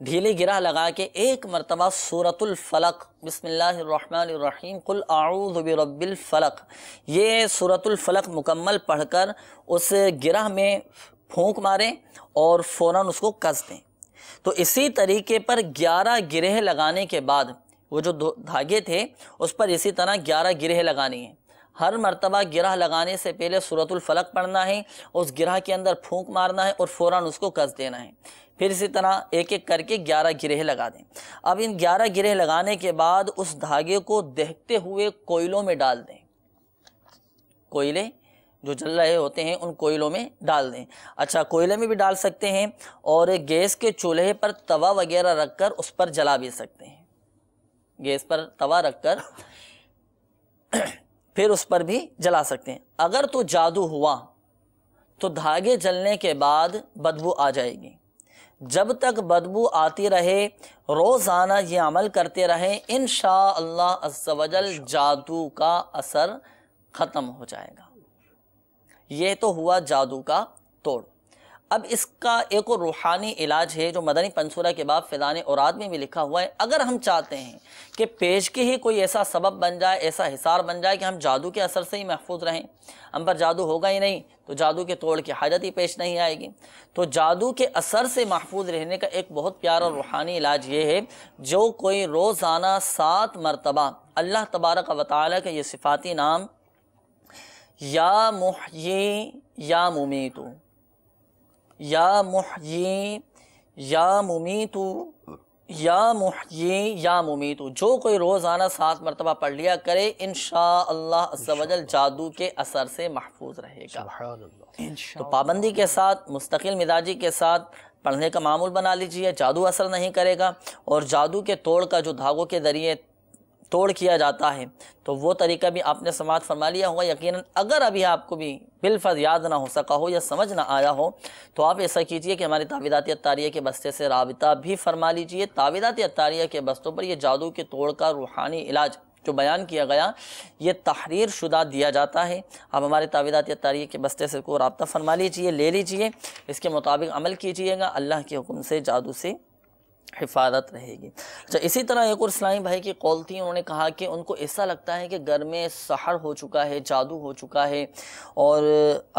ڈھیلی گرہ لگا کے ایک مرتبہ سورۃ الفلق بسم اللہ الرحمن الرحیم قل اعوذ برب الفلق، یہ سورۃ الفلق مکمل پڑھ کر اس گرہ میں پھونک ماریں اور فوراً اس کو کس دیں۔ تو اسی طریقے پر 11 گرہ لگانے کے بعد وہ جو دھاگے تھے اس پر اسی طرح 11 گرہ لگانی ہیں۔ ہر مرتبہ گرہ لگانے سے پہلے سورۃ الفلق پڑھنا ہے، اس گرہ کے اندر پھونک مارنا ہے اور فوراً اس کو کس دینا ہے۔ پھر اسی طرح ایک ایک کر کے 11 گرہ لگا دیں۔ اب ان 11 گرہ لگانے کے بعد اس دھاگے کو دہتے ہوئے کوئلوں میں ڈال دیں۔ کوئلے جو جل رہے ہوتے ہیں ان کوئلوں میں ڈال دیں۔ اچھا، کوئلے میں بھی ڈال سکتے ہیں اور گیس کے چولہے پر توا وغیرہ رکھ کر اس پر جلا بھی سکتے ہیں۔ گیس پر توا رکھ کر پھر اس پر بھی جلا سکتے ہیں۔ اگر تو جادو ہوا تو دھاگے جلنے کے بعد بدبو آ جائے گی۔ جب تک بدبو آتی رہے روزانہ یہ عمل کرتے رہیں، انشاءاللہ عز و جل جادو کا اثر ختم ہو جائے گا۔ یہ تو ہوا جادو کا توڑ۔ اب اس کا ایک اور روحانی علاج ہے جو مدنی پنصورہ کے باب فیضان اوراد میں بھی لکھا ہوا ہے۔ اگر ہم چاہتے ہیں کہ پیشگی ہی کوئی ایسا سبب بن جائے، ایسا حصار بن جائے کہ ہم جادو کے اثر سے ہی محفوظ رہیں، ہم پر جادو ہوگا ہی نہیں تو جادو کے توڑ کی حاجت ہی پیش نہیں آئے گی، تو جادو کے اثر سے محفوظ رہنے کا ایک بہت پیارا روحانی علاج یہ ہے، جو کوئی روزانہ 7 مرتبہ اللہ تبارک و تعالیٰ کا یہ صفاتی نام یا محیی یا ممیتو، یا محیی یا ممیتو، یا محیی یا ممیتو، جو کوئی روزانہ 7 مرتبہ پڑھ لیا کرے انشاءاللہ عز و جل جادو کے اثر سے محفوظ رہے گا۔ تو پابندی کے ساتھ، مستقل مزاجی کے ساتھ پڑھنے کا معمول بنا لیجئے، جادو اثر نہیں کرے گا۔ اور جادو کے توڑ کا جو دھاگوں کے ذریعے توڑ کیا جاتا ہے تو وہ طریقہ بھی آپ نے سماعت فرما لیا ہوگا یقیناً۔ اگر ابھی آپ کو بھی بالفظ یاد نہ ہو سکا ہو یا سمجھ نہ آیا ہو تو آپ ایسا کیجئے کہ ہماری تعویذات عطاریہ کے بستے سے رابطہ بھی فرما لیجئے۔ تعویذات عطاریہ کے بستوں پر یہ جادو کے توڑ کا روحانی علاج جو بیان کیا گیا یہ تحریر شدہ دیا جاتا ہے۔ آپ ہمارے تعویذات عطاریہ کے بستے سے کو رابطہ فرما لیجئے، لے لیجئے، اس کے مطابق عمل کیجئے گا، اللہ کے حکم سے جادو سے حفاظت رہے گی۔ اچھا، اسی طرح ایک اور اسلامی بھائی کی قول تھی، انہوں نے کہا کہ ان کو ایسا لگتا ہے کہ گھر میں سحر ہو چکا ہے، جادو ہو چکا ہے اور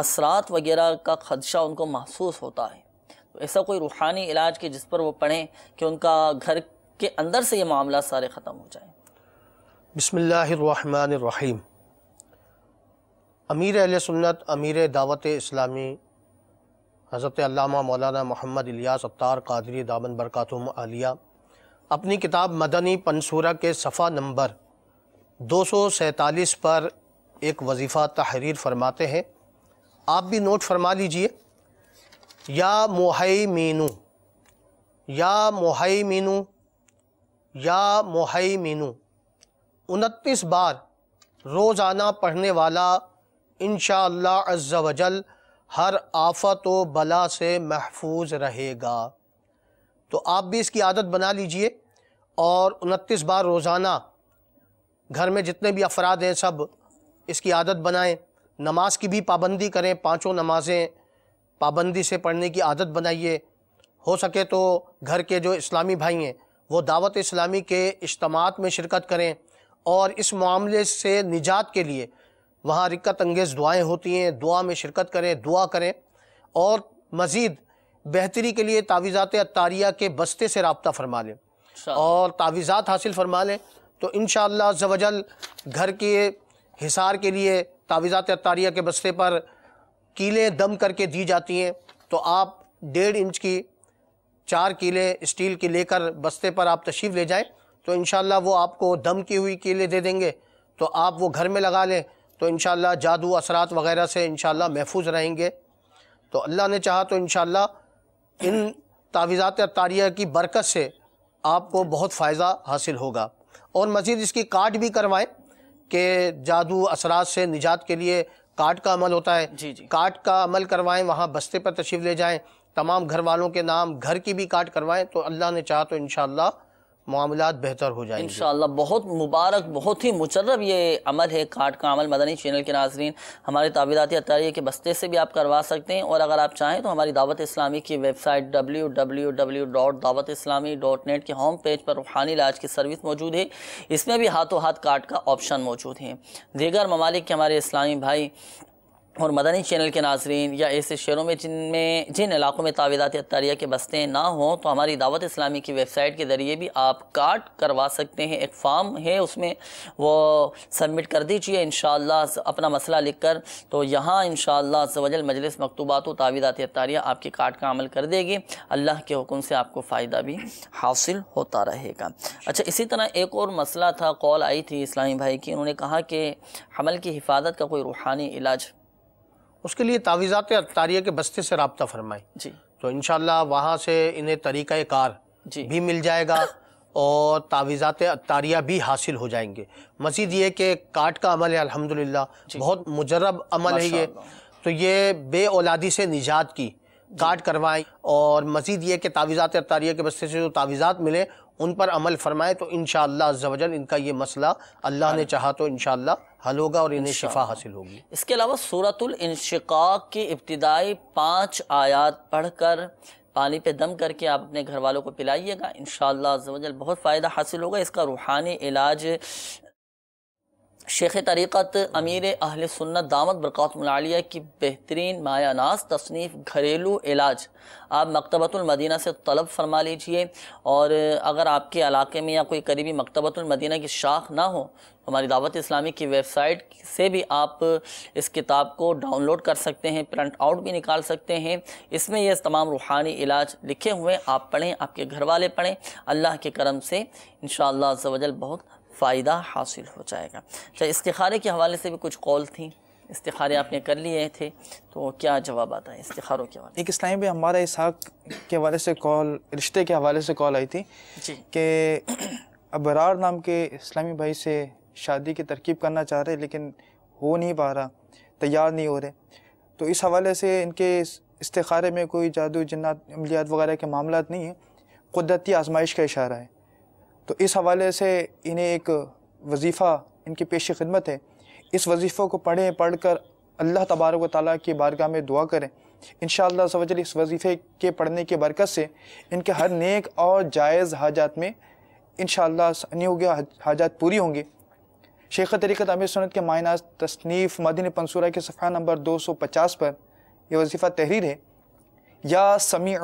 اثرات وغیرہ کا خدشہ ان کو محسوس ہوتا ہے، تو ایسا کوئی روحانی علاج کہ جس پر وہ پڑھیں کہ ان کا گھر کے اندر سے یہ معاملات سارے ختم ہو جائیں۔ بسم اللہ الرحمن الرحیم۔ امیر اہل سنت، امیر دعوت اسلامی حضرت علامہ مولانا محمد الیاس عطار قادری دامن برکاتہم عالیہ اپنی کتاب مدنی پنصورہ کے صفحہ نمبر 247 پر ایک وظیفہ تحریر فرماتے ہیں، آپ بھی نوٹ فرما لیجئے۔ یا محیمینو، یا محیمینو، یا محیمینو 29 بار روزانہ پڑھنے والا انشاءاللہ عز و جل ہر آفت و بلا سے محفوظ رہے گا۔ تو آپ بھی اس کی عادت بنا لیجئے اور 29 بار روزانہ گھر میں جتنے بھی افراد ہیں سب اس کی عادت بنائیں۔ نماز کی بھی پابندی کریں، 5 نمازیں پابندی سے پڑھنے کی عادت بنائیے۔ ہو سکے تو گھر کے جو اسلامی بھائی ہیں وہ دعوت اسلامی کے اجتماعات میں شرکت کریں اور اس معاملے سے نجات کے لیے وہاں رکت انگیز دعائیں ہوتی ہیں، دعا میں شرکت کریں، دعا کریں، اور مزید بہتری کے لیے تعویذات عطاریہ کے بستے سے رابطہ فرما لیں اور تعویذات حاصل فرما لیں، تو انشاءاللہ عز و جل گھر کے حصار کے لیے تعویذات عطاریہ کے بستے پر کیلیں دم کر کے دی جاتی ہیں، تو آپ 1.5 انچ کی 4 کیلیں اسٹیل کی لے کر بستے پر آپ تشریف لے جائیں، تو انشاءاللہ وہ آپ کو دم کی ہوئی کیلیں دے دیں گے، تو آپ وہ گھر میں لگا لیں تو انشاءاللہ جادو اثرات وغیرہ سے انشاءاللہ محفوظ رہیں گے۔ تو اللہ نے چاہا تو انشاءاللہ ان تعویذات عطاریہ کی برکت سے آپ کو بہت فائدہ حاصل ہوگا۔ اور مزید اس کی کارڈ بھی کروائیں کہ جادو اثرات سے نجات کے لیے کارڈ کا عمل ہوتا ہے، کارڈ کا عمل کروائیں، وہاں بستے پر تشریف لے جائیں، تمام گھر والوں کے نام گھر کی بھی کارڈ کروائیں، تو اللہ نے چاہا تو انشاءاللہ معاملات بہتر ہو جائیں گے انشاءاللہ۔ بہت مبارک، بہت ہی مجرب یہ عمل ہے کارڈ کا عمل۔ مدنی چینل کے ناظرین، ہمارے تعویذات عطاریہ کے بستے سے بھی آپ کروا سکتے ہیں، اور اگر آپ چاہیں تو ہماری دعوت اسلامی کی ویب سائٹ www.dawatislami.net کے ہوم پیج پر روحانی علاج کی سروس موجود ہے، اس میں بھی ہاتھوں ہاتھ کارڈ کا آپشن موجود ہے۔ دیگر ممالک کے ہمارے اسلامی بھائی اور مدنی چینل کے ناظرین، یا ایسے شہروں میں جن علاقوں میں تعویذات عطاریہ کے بستے نہ ہوں، تو ہماری دعوت اسلامی کی ویب سائٹ کے ذریعے بھی آپ کارڈ کروا سکتے ہیں۔ ایک فارم ہے، اس میں وہ سبمٹ کر دیجئے انشاءاللہ اپنا مسئلہ لکھ کر، تو یہاں انشاءاللہ عز و جل مجلس مکتوبات و تعویذات عطاریہ آپ کے کارڈ کا عمل کر دے گی۔ اللہ کے حکم سے آپ کو فائدہ بھی حاصل ہوتا رہے گا۔ اچھا، اسی طرح ایک اور مسئلہ تھا، کال آئی تھی اسلامی بھائی کی، انہوں نے کہا کہ حمل کی حفاظت کا کوئی روحانی علاج، اس کے لیے تعویذات عطاریہ کے بستے سے رابطہ فرمائیں جی، تو انشاءاللہ وہاں سے انہیں طریقہ کار بھی مل جائے گا اور تعویذات عطاریہ بھی حاصل ہو جائیں گے۔ مزید یہ کہ کارڈ کا عمل ہے الحمدللہ، بہت مجرب عمل ہے یہ، تو یہ بے اولادی سے نجات کی کارڈ کروائیں، اور مزید یہ کہ تعویذات عطاریہ کے بستے سے جو تعویذات ملے ان پر عمل فرمائیں، تو انشاءاللہ عز و جل ان کا یہ مسئلہ اللہ نے چاہا تو انشاءاللہ حل ہوگا اور انہیں شفا حاصل ہوگی۔ اس کے علاوہ سورۃ الانشقاق کی ابتدائی 5 آیات پڑھ کر پانی پہ دم کر کے آپ اپنے گھر والوں کو پلائیے گا، انشاءاللہ عز و جل بہت فائدہ حاصل ہوگا۔ اس کا روحانی علاج شیخ طریقت امیر اہل سنت دامت برکاتہم العالیہ کی بہترین مایہ ناز تصنیف گھریلو علاج آپ مکتبۃ المدینہ سے طلب فرما لیجئے، اور اگر آپ کے علاقے میں یا کوئی قریبی مکتبۃ المدینہ کی شاخ نہ ہو، ہماری دعوت اسلامی کی ویب سائٹ سے بھی آپ اس کتاب کو ڈاؤن لوڈ کر سکتے ہیں، پرنٹ آؤٹ بھی نکال سکتے ہیں۔ اس میں یہ تمام روحانی علاج لکھے ہوئے، آپ پڑھیں، آپ کے گھر والے پڑھیں، اللہ کے کرم سے انشاءاللہ عز و جل بہت فائدہ حاصل ہو جائے گا۔ استخارے کے حوالے سے بھی کچھ قول تھیں، استخارے آپ نے کر لیے تھے، تو کیا جوابات آئے استخاروں کے حوالے؟ ایک اسلامی بھی ہمارا اسحاق کے حوالے سے کال، رشتے کے حوالے سے کال آئی تھی کہ ابرار نام کے اسلامی بھائی سے شادی کی ترکیب کرنا چاہ رہے لیکن ہو نہیں پا رہا، تیار نہیں ہو رہے، تو اس حوالے سے ان کے استخارے میں کوئی جادو جنات عملیات وغیرہ کے معاملات نہیں ہیں، قدرتی آزمائش کا اشارہ ہے۔ تو اس حوالے سے انہیں ایک وظیفہ ان کی پیش خدمت ہے، اس وظیفوں کو پڑھ کر اللہ تبارک و تعالیٰ کی بارگاہ میں دعا کریں، انشاءاللہ عز و جل اس وظیفے کے پڑھنے کی برکت سے ان کے ہر نیک اور جائز حاجات میں انشاءاللہ نہیں ہوگی، حاجات پوری ہوں گی۔ شیخ طریقت امیر سنت کے مایہ ناز تصنیف مدنی پنصورہ کے صفحہ نمبر 250 پر یہ وظیفہ تحریر ہے، یا سمیع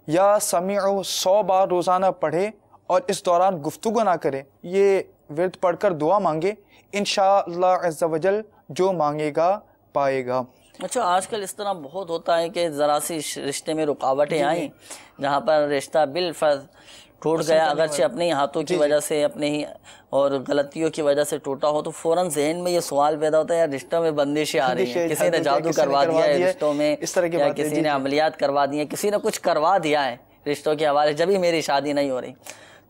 100 بار روزانہ پڑھے اور اس دوران گفتگو نہ کرے، یہ ورد پڑھ کر دعا مانگے، انشاءاللہ عز و جل جو مانگے گا پائے گا۔ اچھا، آج کل اس طرح بہت ہوتا ہے کہ ذرا سی رشتے میں رکاوٹیں آئیں، جہاں پر رشتہ بالفرض ٹوٹ گیا، اگرچہ اپنے ہی ہاتھوں کی وجہ سے، اپنے ہی اور غلطیوں کی وجہ سے ٹوٹا ہو، تو فوراً ذہن میں یہ سوال پیدا ہوتا ہے یار رشتوں میں بندشیں آ رہی ہیں، کسی نے جادو کروا دیا ہے رشتوں میں، یا کسی نے عملیات کروا دی ہیں، کسی نے کچھ کروا دیا ہے رشتوں کے حوالے، جبھی میری شادی نہیں ہو رہی۔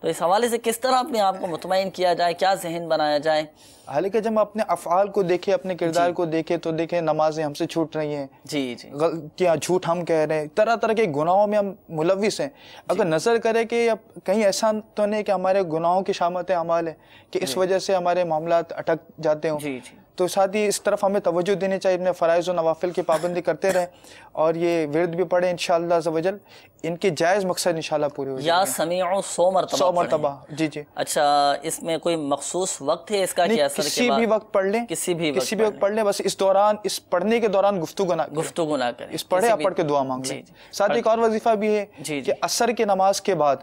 تو اس حوالے سے کس طرح اپنے آپ کو مطمئن کیا جائے، کیا ذہن بنایا جائے؟ حالانکہ جب ہم اپنے افعال کو دیکھیں، اپنے کردار کو دیکھیں، تو دیکھیں نمازیں ہم سے چھوٹ رہی ہیں، غلطیاں جھوٹ ہم کہہ رہے ہیں، طرح طرح کے گناہوں میں ہم ملوث ہیں۔ اگر نظر کرے کہ اب کہیں ایسا تو نہیں کہ ہمارے گناہوں کی شامت اعمال ہے کہ اس وجہ سے ہمارے معاملات اٹک جاتے ہوں، تو ساتھ ہی اس طرف ہمیں توجہ دینی چاہیے، اپنے فرائض و نوافل کی پابندی کرتے رہیں اور یہ ورد بھی پڑھیں، انشاءاللہ عز و جل ان کے جائز مقصد انشاءاللہ پورے ہو جائیں گے۔ یا سمیع 100 مرتبہ جی۔ اچھا، اس میں کوئی مخصوص وقت ہے اس کا کہ اثر کے بعد؟ کسی بھی وقت پڑھ لیں، کسی بھی وقت پڑھ لیں، بس اس دوران، اس پڑھنے کے دوران گفتگو نہ کریں، اس پڑھے آپ پڑھ کے دعا مانگ لیں۔ ساتھ ایک اور وظیفہ بھی ہے کہ عصر کی نماز کے بعد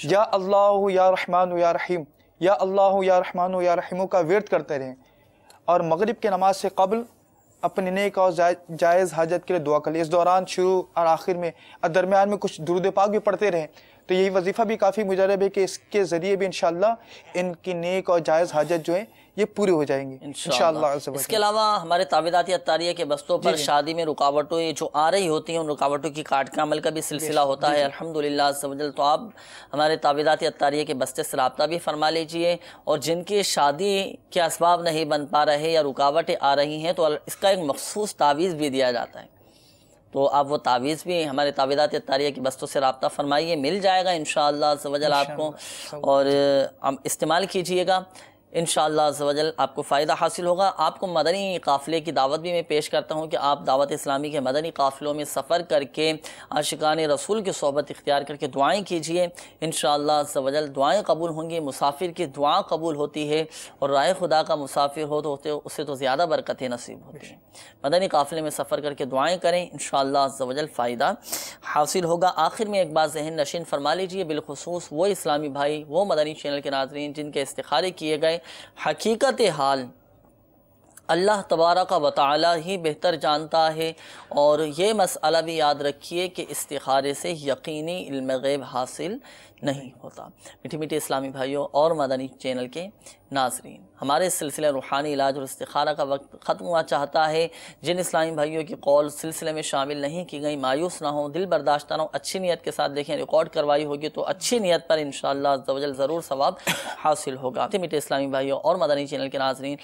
یا اللہ یا رحمان یا رحیم، یا اللہ یا رحمان یا رحیم کا ورد کرتے رہیں، اور مغرب کی نماز سے قبل اپنے نیک اور جائز حاجت کے لیے دعا کر لیں۔ اس دوران شروع اور آخر میں اور درمیان میں کچھ درود پاک بھی پڑھتے رہیں، تو یہی وظیفہ بھی کافی مجرب ہے کہ اس کے ذریعے بھی انشاءاللہ ان کی نیک اور جائز حاجت جو ہے یہ پوری ہو جائیں گی انشاءاللہ۔ اس کے علاوہ ہمارے تعویذات عطاریہ کے بستوں پر شادی میں رکاوٹوں جو آ رہی ہوتی ہیں، ان رکاوٹوں کی کاٹ کا عمل کا بھی سلسلہ ہوتا ہے الحمدللہ عز و جل۔ تو آپ ہمارے تعویذات عطاریہ کے بستے سے رابطہ بھی فرما لیجئے، اور جن کی شادی کے اسباب نہیں بن پا رہے یا رکاوٹیں آ رہی ہیں، تو اس کا ایک مخصوص تعویذ بھی دیا جاتا ہے، تو آپ وہ تعویذ بھی ہمارے تعویذات اطاریہ کی بستوں سے رابطہ فرمائیے، مل جائے گا انشاءاللہ عز و جل آپ کو، اور استعمال کیجئے گا، انشاءاللہ عز و جل آپ کو فائدہ حاصل ہوگا۔ آپ کو مدنی قافلے کی دعوت بھی میں پیش کرتا ہوں کہ آپ دعوت اسلامی کے مدنی قافلوں میں سفر کر کے عاشقان رسول کی صحبت اختیار کر کے دعائیں کیجئے، انشاءاللہ عز و جل دعائیں قبول ہوں گی۔ مسافر کی دعا قبول ہوتی ہے، اور رائے خدا کا مسافر ہو تو اسے تو زیادہ برکتیں نصیب ہوتی ہیں۔ مدنی قافلے میں سفر کر کے دعائیں کریں، انشاءاللہ عز و جل فائدہ حاصل ہوگا۔ آخر میں ایک بات ذہن نشین فرما لیجئے، بالخصوص وہ اسلامی بھائی، وہ مدنی چینل کے ناظرین جن کے استخارے کیے گئے، حقیقت حال اللہ تبارک و تعالی ہی بہتر جانتا ہے، اور یہ مسئلہ بھی یاد رکھیے کہ استخارے سے یقینی علم غیب حاصل نہیں ہوتا۔ میٹھی میٹھی اسلامی بھائیوں اور مدنی چینل کے ناظرین، ہمارے سلسلہ روحانی علاج اور استخارہ کا وقت ختم ہوا چاہتا ہے۔ جن اسلامی بھائیوں کی قول سلسلے میں شامل نہیں کی گئی مایوس نہ ہوں، دل برداشتہ نہ ہوں، اچھی نیت کے ساتھ دیکھیں، ریکارڈ کروائی ہوگی تو اچھی نیت پر انشاءاللہ عز و جل ضرور ثواب حاصل ہوگا۔ میٹھے اسلامی بھائیوں اور مدنی چینل کے ناظرین،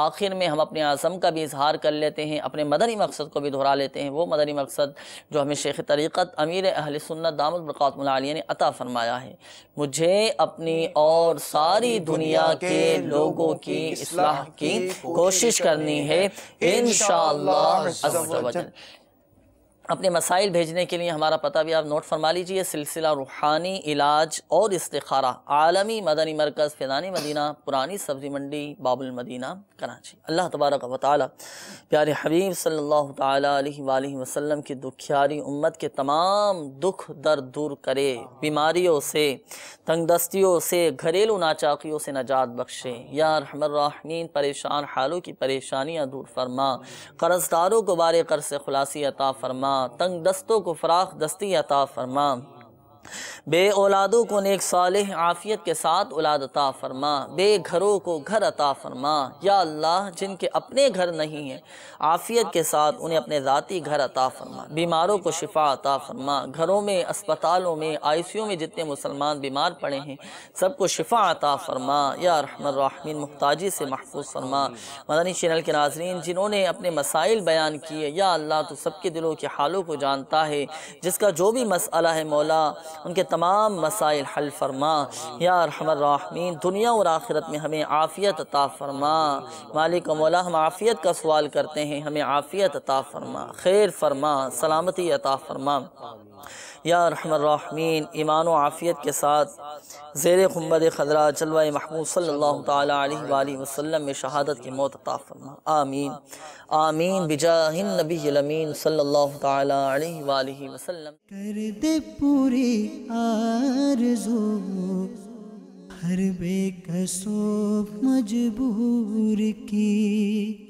آخر میں ہم اپنے عزم کا بھی اظہار کر لیتے ہیں، اپنے مدنی مقصد کو بھی دہرا لیتے ہیں، وہ مدنی مقصد جو ہمیں شیخ طریقت امیر اہل سنت دامت برکاتہم العالیہ نے عطا فرمایا ہے۔ مجھے اپنی اور ساری دنیا کے لوگوں کی اصلاح کی کوشش کرنی ہے انشاءاللہ عز و جل۔ اپنے مسائل بھیجنے کے لیے ہمارا پتہ بھی آپ نوٹ فرما لیجئے، سلسلہ روحانی علاج اور استخارہ، عالمی مدنی مرکز، فیضان مدینہ، پرانی سبزی منڈی، باب المدینہ، کراچی۔ اللہ تبارک و تعالی پیارے حبیب صلی اللہ تعالی علیہ وآلہ وسلم کی دکھیاری امت کے تمام دکھ درد دور کرے، بیماریوں سے، تنگ دستیوں سے، گھریلو ناچاقیوں سے نجات بخشے۔ یا ارحم الراحمین، پریشان حالوں کی پریشانیاں دور فرما، قرض داروں کو بارے قرض سے خلاصی عطا فرما، تنگ دستوں کو فراخ دستی عطا فرما، بے اولادوں کو نیک صالح عافیت کے ساتھ اولاد عطا فرما، بے گھروں کو گھر عطا فرما۔ یا اللہ، جن کے اپنے گھر نہیں ہیں، عافیت کے ساتھ انہیں اپنے ذاتی گھر عطا فرما، بیماروں کو شفا عطا فرما، گھروں میں، اسپتالوں میں، آئی سی یو میں جتنے مسلمان بیمار پڑے ہیں سب کو شفا عطا فرما۔ یا ارحم الراحمین، محتاجی سے محفوظ فرما۔ مدنی چینل کے ناظرین جنہوں نے اپنے مسائل بیان کیے، یا اللہ تو سب کے دلوں کے حالوں کو جانتا ہے، جس کا جو بھی مسئلہ ہے مولا ان کے تمام مسائل حل فرما۔ یا ارحم الراحمین، دنیا اور آخرت میں ہمیں عافیت عطا فرما۔ مالک و مولا، ہم عافیت کا سوال کرتے ہیں، ہمیں عافیت عطا فرما، خیر فرما، سلامتی عطا فرما۔ یا ارحم الراحمین، ایمان و عافیت کے ساتھ زیر خنبد خضرا جلوہ محمود صلی اللہ تعالی علیہ وآلہ وسلم میں شہادت کی موت عطا فرما۔ آمین آمین بجاہ النبی الامین صلی اللہ تعالی علیہ وآلہ وسلم۔ کر دے پوری آرزو ہر بے کس و مجبور کی۔